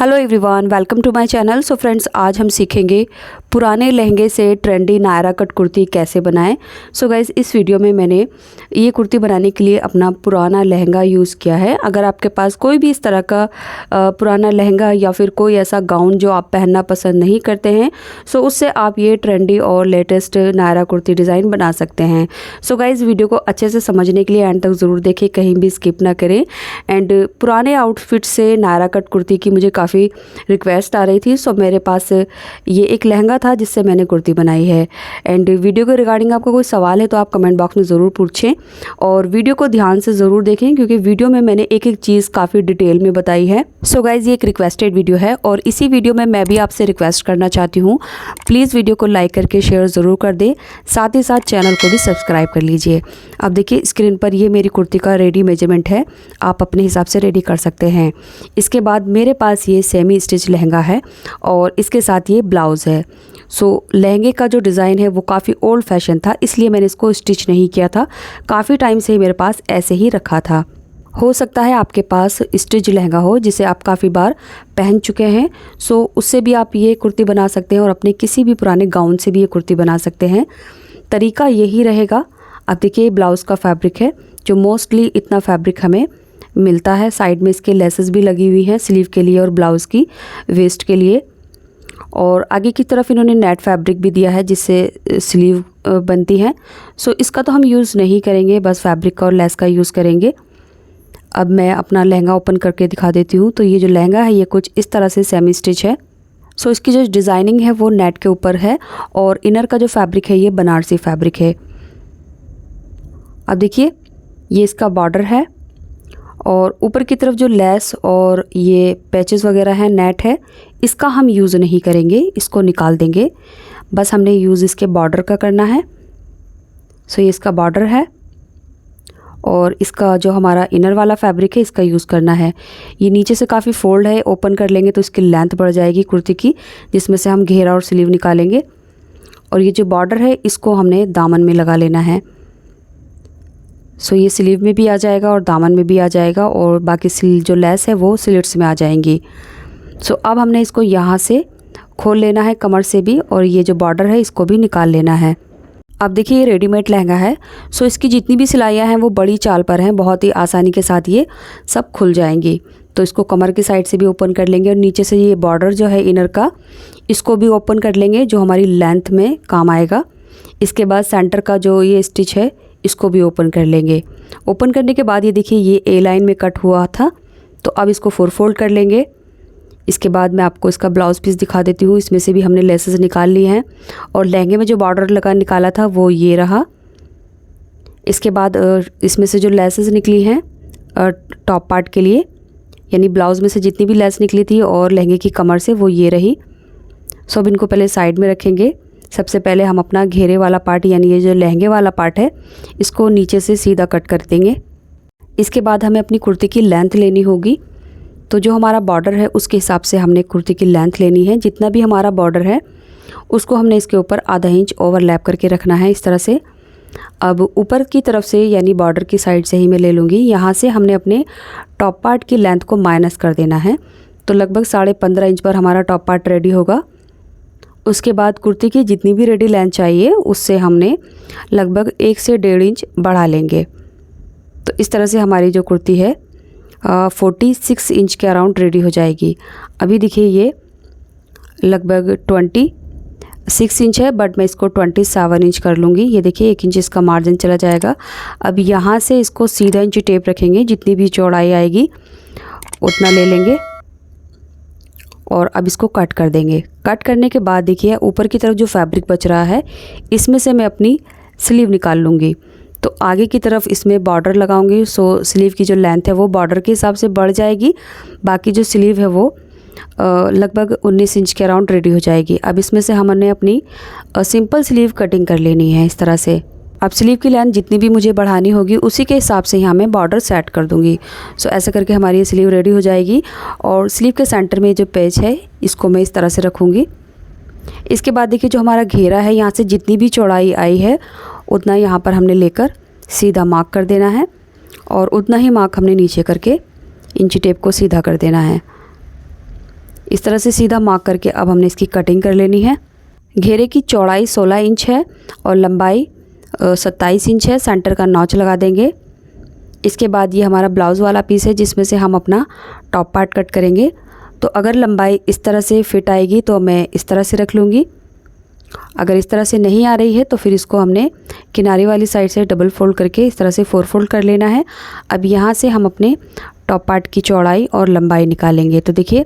Hello everyone, welcome to my channel. So friends, आज हम सीखेंगे पुराने लहंगे से ट्रेंडी नायरा कट कुर्ती कैसे बनाएं। सो गाइज़, इस वीडियो में मैंने ये कुर्ती बनाने के लिए अपना पुराना लहंगा यूज़ किया है। अगर आपके पास कोई भी इस तरह का पुराना लहंगा या फिर कोई ऐसा गाउन जो आप पहनना पसंद नहीं करते हैं, सो उससे आप ये ट्रेंडी और लेटेस्ट नायरा कुर्ती डिज़ाइन बना सकते हैं। सो गाइज़, वीडियो को अच्छे से समझने के लिए एंड तक ज़रूर देखें, कहीं भी स्किप ना करें। एंड पुराने आउटफिट से नायरा कट कुर्ती की मुझे काफ़ी रिक्वेस्ट आ रही थी। सो मेरे पास ये एक लहंगा था जिससे मैंने कुर्ती बनाई है। एंड वीडियो के रिगार्डिंग आपका कोई सवाल है तो आप कमेंट बॉक्स में ज़रूर पूछें और वीडियो को ध्यान से ज़रूर देखें, क्योंकि वीडियो में मैंने एक एक चीज़ काफ़ी डिटेल में बताई है। सो गाइज़, ये एक रिक्वेस्टेड वीडियो है और इसी वीडियो में मैं भी आपसे रिक्वेस्ट करना चाहती हूँ, प्लीज़ वीडियो को लाइक करके शेयर ज़रूर कर दें, साथ ही साथ चैनल को भी सब्सक्राइब कर लीजिए। अब देखिए स्क्रीन पर ये मेरी कुर्ती का रेडी मेजरमेंट है, आप अपने हिसाब से रेडी कर सकते हैं। इसके बाद मेरे पास ये सेमी स्टिच लहंगा है और इसके साथ ये ब्लाउज़ है। सो लहंगे का जो डिज़ाइन है वो काफ़ी ओल्ड फैशन था, इसलिए मैंने इसको स्टिच नहीं किया था। काफ़ी टाइम से मेरे पास ऐसे ही रखा था। हो सकता है आपके पास स्टिच लहंगा हो जिसे आप काफ़ी बार पहन चुके हैं, सो उससे भी आप ये कुर्ती बना सकते हैं और अपने किसी भी पुराने गाउन से भी ये कुर्ती बना सकते हैं। तरीका यही रहेगा। अब देखिए ब्लाउज़ का फैब्रिक है, जो मोस्टली इतना फैब्रिक हमें मिलता है। साइड में इसके लेसेस भी लगी हुई हैं स्लीव के लिए और ब्लाउज़ की वेस्ट के लिए, और आगे की तरफ इन्होंने नेट फैब्रिक भी दिया है जिससे स्लीव बनती है। सो इसका तो हम यूज़ नहीं करेंगे, बस फैब्रिक का और लेस का यूज़ करेंगे। अब मैं अपना लहंगा ओपन करके दिखा देती हूँ। तो ये जो लहंगा है ये कुछ इस तरह से सेमी स्टिच है। सो इसकी जो डिज़ाइनिंग है वो नेट के ऊपर है और इनर का जो फैब्रिक है ये बनारसी फैब्रिक है। अब देखिए ये इसका बॉर्डर है और ऊपर की तरफ जो लेस और ये पैचेस वगैरह हैं, नेट है, इसका हम यूज़ नहीं करेंगे, इसको निकाल देंगे। बस हमने यूज़ इसके बॉर्डर का करना है। सो ये इसका बॉर्डर है और इसका जो हमारा इनर वाला फैब्रिक है इसका यूज़ करना है। ये नीचे से काफ़ी फोल्ड है, ओपन कर लेंगे तो इसकी लेंथ बढ़ जाएगी कुर्ती की, जिसमें से हम घेरा और स्लीव निकालेंगे। और ये जो बॉर्डर है इसको हमने दामन में लगा लेना है। सो ये स्लीव में भी आ जाएगा और दामन में भी आ जाएगा और बाकी जो लेस है वो स्लिट्स में आ जाएंगी। सो अब हमने इसको यहाँ से खोल लेना है कमर से भी, और ये जो बॉर्डर है इसको भी निकाल लेना है। अब देखिए ये रेडीमेड लहंगा है, सो इसकी जितनी भी सिलाइयाँ हैं वो बड़ी चाल पर हैं, बहुत ही आसानी के साथ ये सब खुल जाएंगी। तो इसको कमर की साइड से भी ओपन कर लेंगे और नीचे से ये बॉर्डर जो है इनर का, इसको भी ओपन कर लेंगे, जो हमारी लेंथ में काम आएगा। इसके बाद सेंटर का जो ये स्टिच है इसको भी ओपन कर लेंगे। ओपन करने के बाद ये देखिए ये ए लाइन में कट हुआ था, तो अब इसको 4 फोल्ड कर लेंगे। इसके बाद मैं आपको इसका ब्लाउज़ पीस दिखा देती हूँ। इसमें से भी हमने लेसेस निकाल ली हैं और लहंगे में जो बॉर्डर लगा निकाला था वो ये रहा। इसके बाद इसमें से जो लेसेस निकली हैं टॉप पार्ट के लिए, यानी ब्लाउज़ में से जितनी भी लेस निकली थी और लहंगे की कमर से, वो ये रही। सो अब इनको पहले साइड में रखेंगे। सबसे पहले हम अपना घेरे वाला पार्ट, यानी ये जो लहंगे वाला पार्ट है, इसको नीचे से सीधा कट कर देंगे। इसके बाद हमें अपनी कुर्ती की लेंथ लेनी होगी। तो जो हमारा बॉर्डर है उसके हिसाब से हमने कुर्ती की लेंथ लेनी है। जितना भी हमारा बॉर्डर है उसको हमने इसके ऊपर आधा इंच ओवरलैप करके रखना है इस तरह से। अब ऊपर की तरफ से, यानी बॉर्डर की साइड से ही मैं ले लूँगी। यहाँ से हमने अपने टॉप पार्ट की लेंथ को माइनस कर देना है। तो लगभग 15.5 इंच पर हमारा टॉप पार्ट रेडी होगा। उसके बाद कुर्ती की जितनी भी रेडी लेंथ चाहिए उससे हमने लगभग 1 से 1.5 इंच बढ़ा लेंगे। तो इस तरह से हमारी जो कुर्ती है 46 इंच के अराउंड रेडी हो जाएगी। अभी देखिए ये लगभग 26 इंच है, बट मैं इसको 27 इंच कर लूँगी। ये देखिए 1 इंच इसका मार्जिन चला जाएगा। अब यहाँ से इसको सीधा इंच टेप रखेंगे, जितनी भी चौड़ाई आएगी उतना ले लेंगे और अब इसको कट कर देंगे। कट करने के बाद देखिए ऊपर की तरफ जो फैब्रिक बच रहा है इसमें से मैं अपनी स्लीव निकाल लूँगी। तो आगे की तरफ इसमें बॉर्डर लगाऊंगी। सो स्लीव की जो लेंथ है वो बॉर्डर के हिसाब से बढ़ जाएगी। बाकी जो स्लीव है वो लगभग 19 इंच के अराउंड रेडी हो जाएगी। अब इसमें से हमने अपनी सिंपल स्लीव कटिंग कर लेनी है इस तरह से। अब स्लीव की लेंथ जितनी भी मुझे बढ़ानी होगी उसी के हिसाब से यहाँ मैं बॉर्डर सेट कर दूँगी। सो ऐसा करके हमारी ये स्लीव रेडी हो जाएगी और स्लीव के सेंटर में जो पेच है इसको मैं इस तरह से रखूँगी। इसके बाद देखिए जो हमारा घेरा है, यहाँ से जितनी भी चौड़ाई आई है उतना यहाँ पर हमने लेकर सीधा मार्क कर देना है और उतना ही मार्क हमने नीचे करके इंची टेप को सीधा कर देना है। इस तरह से सीधा मार्क करके अब हमने इसकी कटिंग कर लेनी है। घेरे की चौड़ाई 16 इंच है और लंबाई 27 इंच है। सेंटर का नॉच लगा देंगे। इसके बाद ये हमारा ब्लाउज़ वाला पीस है जिसमें से हम अपना टॉप पार्ट कट करेंगे। तो अगर लंबाई इस तरह से फिट आएगी तो मैं इस तरह से रख लूँगी। अगर इस तरह से नहीं आ रही है तो फिर इसको हमने किनारे वाली साइड से डबल फोल्ड करके इस तरह से 4 फोल्ड कर लेना है। अब यहाँ से हम अपने टॉप पार्ट की चौड़ाई और लंबाई निकालेंगे। तो देखिए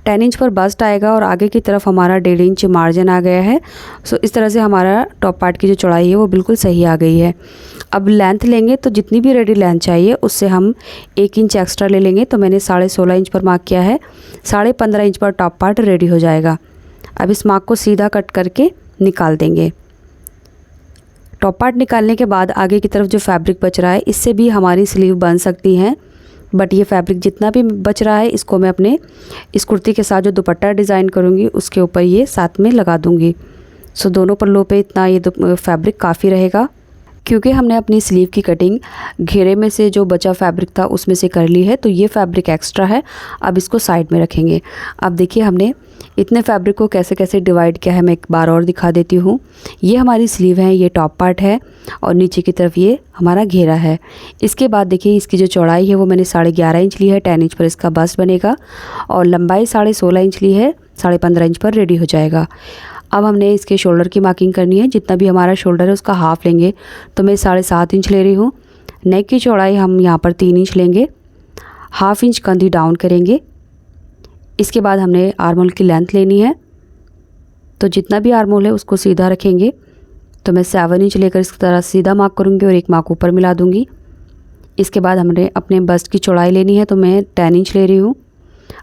10 इंच पर बस्ट आएगा और आगे की तरफ हमारा 1.5 इंच मार्जिन आ गया है। सो इस तरह से हमारा टॉप पार्ट की जो चौड़ाई है वो बिल्कुल सही आ गई है। अब लेंथ लेंगे तो जितनी भी रेडी लेंथ चाहिए उससे हम 1 इंच एक्स्ट्रा ले लेंगे। तो मैंने 16.5 इंच पर मार्क किया है। 15.5 इंच पर टॉप पार्ट रेडी हो जाएगा। अब इस मार्क को सीधा कट करके निकाल देंगे। टॉप पार्ट निकालने के बाद आगे की तरफ जो फैब्रिक बच रहा है इससे भी हमारी स्लीव बन सकती हैं, बट ये फैब्रिक जितना भी बच रहा है इसको मैं अपने इस कुर्ती के साथ जो दुपट्टा डिज़ाइन करूँगी उसके ऊपर ये साथ में लगा दूँगी। सो दोनों पल्लों पे इतना ये फैब्रिक काफ़ी रहेगा, क्योंकि हमने अपनी स्लीव की कटिंग घेरे में से जो बचा फैब्रिक था उसमें से कर ली है। तो ये फैब्रिक एक्स्ट्रा है, अब इसको साइड में रखेंगे। अब देखिए हमने इतने फैब्रिक को कैसे कैसे डिवाइड किया है, मैं एक बार और दिखा देती हूँ। ये हमारी स्लीव है, ये टॉप पार्ट है और नीचे की तरफ ये हमारा घेरा है। इसके बाद देखिए इसकी जो चौड़ाई है वो मैंने 11.5 इंच ली है। 10 इंच पर इसका बस्ट बनेगा और लंबाई 16.5 इंच ली है। 15.5 इंच पर रेडी हो जाएगा। अब हमने इसके शोल्डर की मार्किंग करनी है। जितना भी हमारा शोल्डर है उसका हाफ़ लेंगे। तो मैं 7.5 इंच ले रही हूँ। नेक की चौड़ाई हम यहाँ पर 3 इंच लेंगे। हाफ़ इंच कंधी डाउन करेंगे। इसके बाद हमने आर्म होल की लेंथ लेनी है। तो जितना भी आर्म होल है उसको सीधा रखेंगे। तो मैं 7 इंच लेकर इस तरह सीधा मार्क करूँगी और एक मार्क ऊपर मिला दूँगी। इसके बाद हमने अपने बस्ट की चौड़ाई लेनी है। तो मैं 10 इंच ले रही हूँ।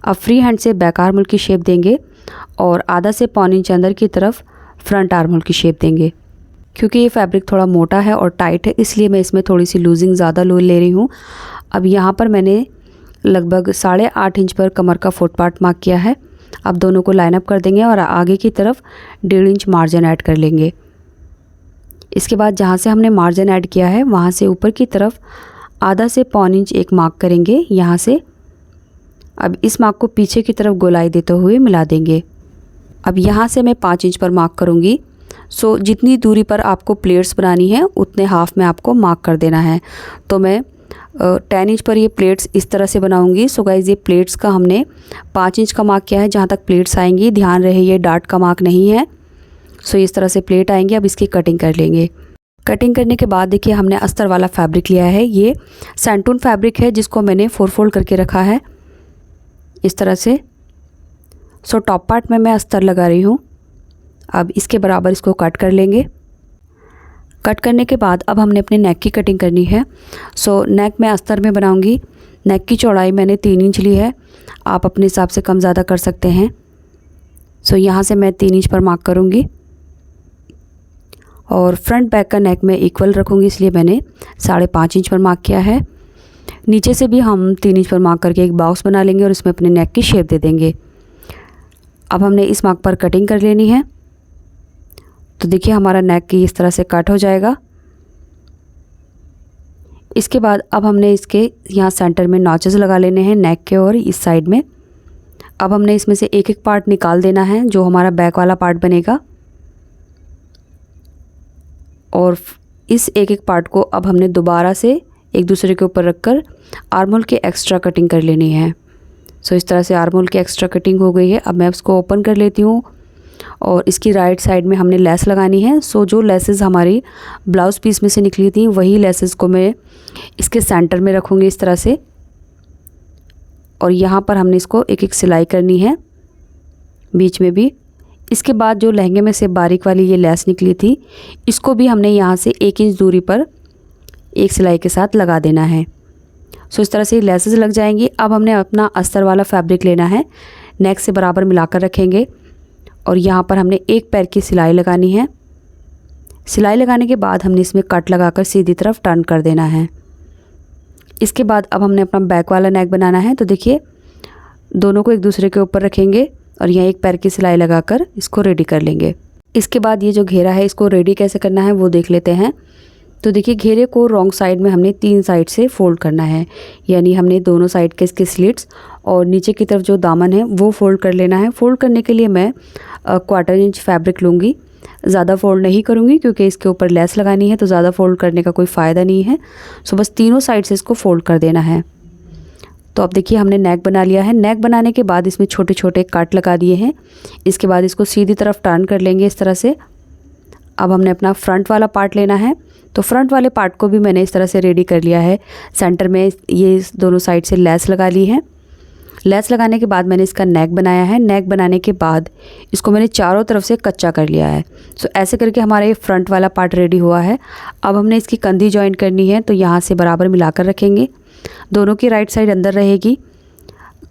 अब फ्री हैंड से बैक आर्म होल की शेप देंगे और आधा से 1.25 इंच अंदर की तरफ फ्रंट आर्म होल की शेप देंगे। क्योंकि ये फैब्रिक थोड़ा मोटा है और टाइट है इसलिए मैं इसमें थोड़ी सी लूजिंग ज़्यादा ले रही हूँ। अब यहाँ पर मैंने लगभग 8.5 इंच पर कमर का फुट पार्ट मार्क किया है। अब दोनों को लाइन अप कर देंगे और आगे की तरफ 1.5 इंच मार्जिन ऐड कर लेंगे। इसके बाद जहाँ से हमने मार्जिन ऐड किया है वहाँ से ऊपर की तरफ आधा से 1.25 इंच एक मार्क करेंगे यहाँ से। अब इस मार्क को पीछे की तरफ गोलाई देते हुए मिला देंगे। अब यहाँ से मैं 5 इंच पर मार्क करूँगी। सो जितनी दूरी पर आपको प्लेट्स बनानी है उतने हाफ में आपको मार्क कर देना है। तो मैं 10 इंच पर ये प्लेट्स इस तरह से बनाऊंगी। सो गाइज़ ये प्लेट्स का हमने 5 इंच का मार्क किया है जहाँ तक प्लेट्स आएंगी। ध्यान रहे ये डार्ट का मार्क नहीं है। सो इस तरह से प्लेट आएंगे। अब इसकी कटिंग कर लेंगे। कटिंग करने के बाद देखिए हमने अस्तर वाला फैब्रिक लिया है। ये सैंटून फैब्रिक है जिसको मैंने 4 फोल्ड करके रखा है इस तरह से। सो टॉप पार्ट में मैं अस्तर लगा रही हूँ। अब इसके बराबर इसको कट कर लेंगे। कट करने के बाद अब हमने अपने नेक की कटिंग करनी है। सो नेक मैं अस्तर में बनाऊंगी। नेक की चौड़ाई मैंने 3 इंच ली है। आप अपने हिसाब से कम ज़्यादा कर सकते हैं। सो यहाँ से मैं 3 इंच पर मार्क करूँगी और फ्रंट बैक का नेक में इक्वल रखूँगी इसलिए मैंने 5.5 इंच पर मार्क किया है। नीचे से भी हम 3 इंच पर मार्क करके एक बॉक्स बना लेंगे और इसमें अपने नेक की शेप दे देंगे। अब हमने इस मार्क पर कटिंग कर लेनी है। तो देखिए हमारा नेक की इस तरह से कट हो जाएगा। इसके बाद अब हमने इसके यहाँ सेंटर में नॉचेस लगा लेने हैं नेक के और इस साइड में। अब हमने इसमें से एक एक पार्ट निकाल देना है जो हमारा बैक वाला पार्ट बनेगा और इस एक एक पार्ट को अब हमने दोबारा से एक दूसरे के ऊपर रखकर आर्म होल की एक्स्ट्रा कटिंग कर लेनी है। सो इस तरह से आर्म होल की एक्स्ट्रा कटिंग हो गई है। अब मैं इसको ओपन कर लेती हूँ और इसकी राइट साइड में हमने लेस लगानी है। सो जो लेसेस हमारी ब्लाउज़ पीस में से निकली थी वही लेसेस को मैं इसके सेंटर में रखूँगी इस तरह से और यहाँ पर हमने इसको एक एक सिलाई करनी है बीच में भी। इसके बाद जो लहंगे में से बारीक वाली ये लेस निकली थी इसको भी हमने यहाँ से 1 इंच दूरी पर एक सिलाई के साथ लगा देना है। सो इस तरह से लेसेस लग जाएंगी। अब हमने अपना अस्तर वाला फैब्रिक लेना है, नेक से बराबर मिलाकर रखेंगे और यहाँ पर हमने एक पैर की सिलाई लगानी है। सिलाई लगाने के बाद हमने इसमें कट लगाकर सीधी तरफ टर्न कर देना है। इसके बाद अब हमने अपना बैक वाला नेक बनाना है। तो देखिए दोनों को एक दूसरे के ऊपर रखेंगे और यहाँ एक पैर की सिलाई लगाकर इसको रेडी कर लेंगे। इसके बाद ये जो घेरा है इसको रेडी कैसे करना है वो देख लेते हैं। तो देखिए घेरे को रॉन्ग साइड में हमने 3 साइड से फोल्ड करना है, यानी हमने दोनों साइड के इसके स्लिट्स और नीचे की तरफ जो दामन है वो फोल्ड कर लेना है। फोल्ड करने के लिए मैं 1/4 इंच फैब्रिक लूँगी, ज़्यादा फोल्ड नहीं करूँगी क्योंकि इसके ऊपर लेस लगानी है, तो ज़्यादा फोल्ड करने का कोई फ़ायदा नहीं है। सो बस तीनों साइड से इसको फोल्ड कर देना है। तो अब देखिए हमने नेक बना लिया है। नेक बनाने के बाद इसमें छोटे छोटे कट लगा दिए हैं। इसके बाद इसको सीधी तरफ टर्न कर लेंगे इस तरह से। अब हमने अपना फ्रंट वाला पार्ट लेना है, तो फ्रंट वाले पार्ट को भी मैंने इस तरह से रेडी कर लिया है। सेंटर में ये दोनों साइड से लेस लगा ली है। लेस लगाने के बाद मैंने इसका नेक बनाया है। नेक बनाने के बाद इसको मैंने चारों तरफ से कच्चा कर लिया है। सो ऐसे करके हमारा ये फ्रंट वाला पार्ट रेडी हुआ है। अब हमने इसकी कंधी जॉइन करनी है, तो यहाँ से बराबर मिलाकर रखेंगे। दोनों की राइट साइड अंदर रहेगी।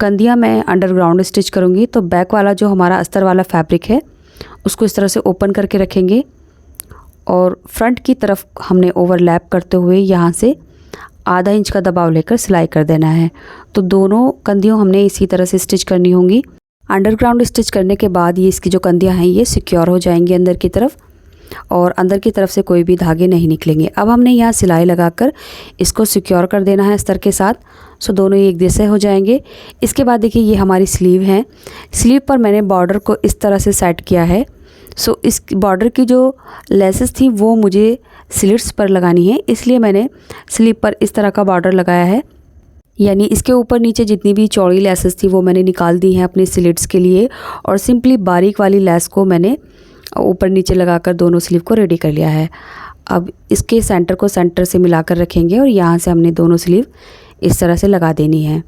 कंधियाँ मैं अंडरग्राउंड स्टिच करूँगी, तो बैक वाला जो हमारा अस्तर वाला फैब्रिक है उसको इस तरह से ओपन करके रखेंगे और फ्रंट की तरफ हमने ओवरलैप करते हुए यहाँ से आधा इंच का दबाव लेकर सिलाई कर देना है। तो दोनों कंधियों हमने इसी तरह से स्टिच करनी होंगी। अंडरग्राउंड स्टिच करने के बाद ये इसकी जो कंधियाँ हैं ये सिक्योर हो जाएंगी अंदर की तरफ, और अंदर की तरफ से कोई भी धागे नहीं निकलेंगे। अब हमने यहाँ सिलाई लगाकर इसको सिक्योर कर देना है अस्तर के साथ। सो दोनों एक जैसे हो जाएंगे। इसके बाद देखिए ये हमारी स्लीव है। स्लीव पर मैंने बॉर्डर को इस तरह से सेट किया है। सो इस बॉर्डर की जो लेसेस थी वो मुझे स्लिट्स पर लगानी है, इसलिए मैंने स्लीव पर इस तरह का बॉर्डर लगाया है। यानी इसके ऊपर नीचे जितनी भी चौड़ी लेसेस थी वो मैंने निकाल दी हैं अपनी स्लिट्स के लिए, और सिंपली बारीक वाली लेस को मैंने ऊपर नीचे लगाकर दोनों स्लीव को रेडी कर लिया है। अब इसके सेंटर को सेंटर से मिलाकर रखेंगे और यहाँ से हमने दोनों स्लीव इस तरह से लगा देनी है।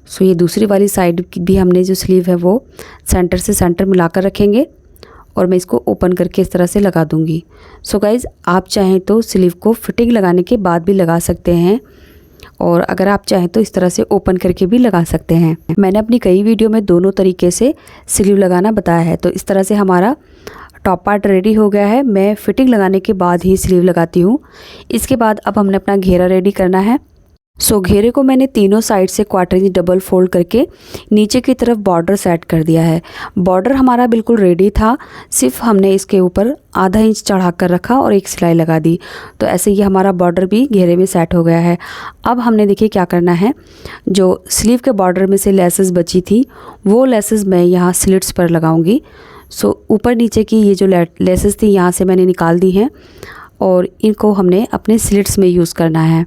सो ये दूसरी वाली साइड की भी हमने जो स्लीव है वो सेंटर से सेंटर मिलाकर रखेंगे और मैं इसको ओपन करके इस तरह से लगा दूंगी। सो गाइज़ आप चाहें तो स्लीव को फिटिंग लगाने के बाद भी लगा सकते हैं, और अगर आप चाहें तो इस तरह से ओपन करके भी लगा सकते हैं। मैंने अपनी कई वीडियो में दोनों तरीके से स्लीव लगाना बताया है। तो इस तरह से हमारा टॉप पार्ट रेडी हो गया है। मैं फिटिंग लगाने के बाद ही स्लीव लगाती हूँ। इसके बाद अब हमने अपना घेरा रेडी करना है। सो घेरे को मैंने तीनों साइड से 1/4 इंच डबल फोल्ड करके नीचे की तरफ बॉर्डर सेट कर दिया है। बॉर्डर हमारा बिल्कुल रेडी था, सिर्फ हमने इसके ऊपर आधा इंच चढ़ा कर रखा और एक सिलाई लगा दी। तो ऐसे ही हमारा बॉर्डर भी घेरे में सेट हो गया है। अब हमने देखिए क्या करना है, जो स्लीव के बॉर्डर में से लेसेस बची थी वो लेसेस मैं यहाँ स्लिट्स पर लगाऊंगी। सो ऊपर नीचे की ये जो लेसेस थी यहाँ से मैंने निकाल दी हैं और इनको हमने अपने स्लिट्स में यूज़ करना है।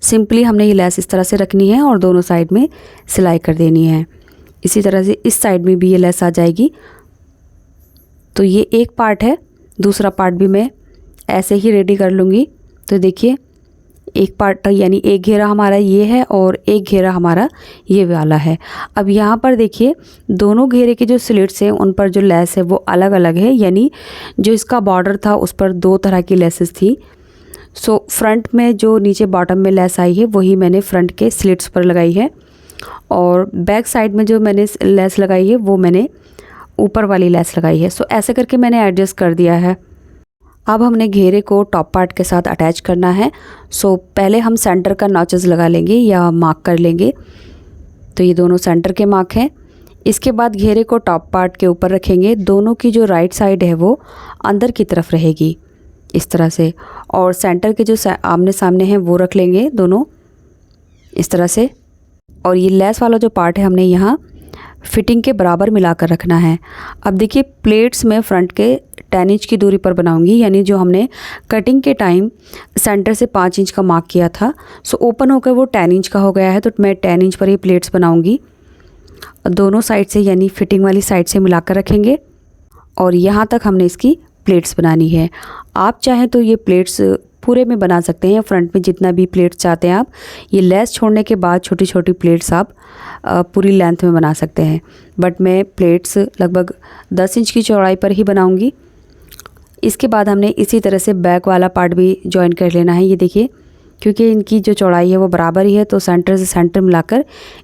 सिंपली हमने ये लेस इस तरह से रखनी है और दोनों साइड में सिलाई कर देनी है। इसी तरह से इस साइड में भी ये लेस आ जाएगी। तो ये एक पार्ट है, दूसरा पार्ट भी मैं ऐसे ही रेडी कर लूँगी। तो देखिए एक पार्ट यानी एक घेरा हमारा ये है और एक घेरा हमारा ये वाला है। अब यहाँ पर देखिए दोनों घेरे के जो स्लिट्स हैं उन पर जो लेस है वो अलग अलग है, यानी जो इसका बॉर्डर था उस पर 2 तरह की लेसेस थी। सो फ्रंट में जो नीचे बॉटम में लेस आई है वही मैंने फ्रंट के स्लिट्स पर लगाई है, और बैक साइड में जो मैंने लेस लगाई है वो मैंने ऊपर वाली लेस लगाई है। सो ऐसे करके मैंने एडजस्ट कर दिया है। अब हमने घेरे को टॉप पार्ट के साथ अटैच करना है। सो पहले हम सेंटर का नॉचेस लगा लेंगे या मार्क कर लेंगे। तो ये दोनों सेंटर के मार्क हैं। इसके बाद घेरे को टॉप पार्ट के ऊपर रखेंगे। दोनों की जो राइट साइड है वो अंदर की तरफ रहेगी इस तरह से, और सेंटर के जो आमने सामने हैं वो रख लेंगे दोनों इस तरह से। और ये लेस वाला जो पार्ट है हमने यहाँ फिटिंग के बराबर मिलाकर रखना है। अब देखिए प्लेट्स में फ्रंट के 10 इंच की दूरी पर बनाऊंगी, यानी जो हमने कटिंग के टाइम सेंटर से 5 इंच का मार्क किया था। सो ओपन होकर वो 10 इंच का हो गया है, तो मैं 10 इंच पर ये प्लेट्स बनाऊंगी। दोनों साइड से यानी फिटिंग वाली साइड से मिलाकर रखेंगे और यहाँ तक हमने इसकी प्लेट्स बनानी है। आप चाहें तो ये प्लेट्स पूरे में बना सकते हैं, फ्रंट में जितना भी प्लेट्स चाहते हैं आप। ये लेस छोड़ने के बाद छोटी छोटी प्लेट्स आप पूरी लेंथ में बना सकते हैं, बट मैं प्लेट्स लगभग 10 इंच की चौड़ाई पर ही बनाऊंगी। इसके बाद हमने इसी तरह से बैक वाला पार्ट भी जॉइन कर लेना है। ये देखिए क्योंकि इनकी जो चौड़ाई है वो बराबर ही है, तो सेंटर से सेंटर मिलाकर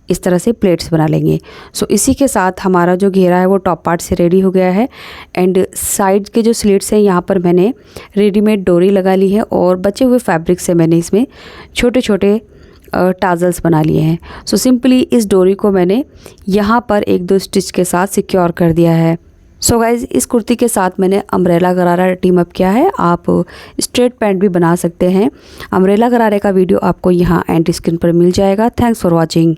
इस तरह से प्लेट्स बना लेंगे। सो इसी के साथ हमारा जो घेरा है वो टॉप पार्ट से रेडी हो गया है। एंड साइड के जो स्लिट्स हैं यहाँ पर मैंने रेडीमेड डोरी लगा ली है और बचे हुए फैब्रिक से मैंने इसमें छोटे छोटे टाजल्स बना लिए हैं। सो सिंपली इस डोरी को मैंने यहाँ पर 1-2 स्टिच के साथ सिक्योर कर दिया है। सो गाइज़ इस कुर्ती के साथ मैंने अम्ब्रेला गरारा टीम अप किया है। आप स्ट्रेट पैंट भी बना सकते हैं। अम्ब्रेला गरारे का वीडियो आपको यहाँ एंड स्क्रीन पर मिल जाएगा। Thanks for watching.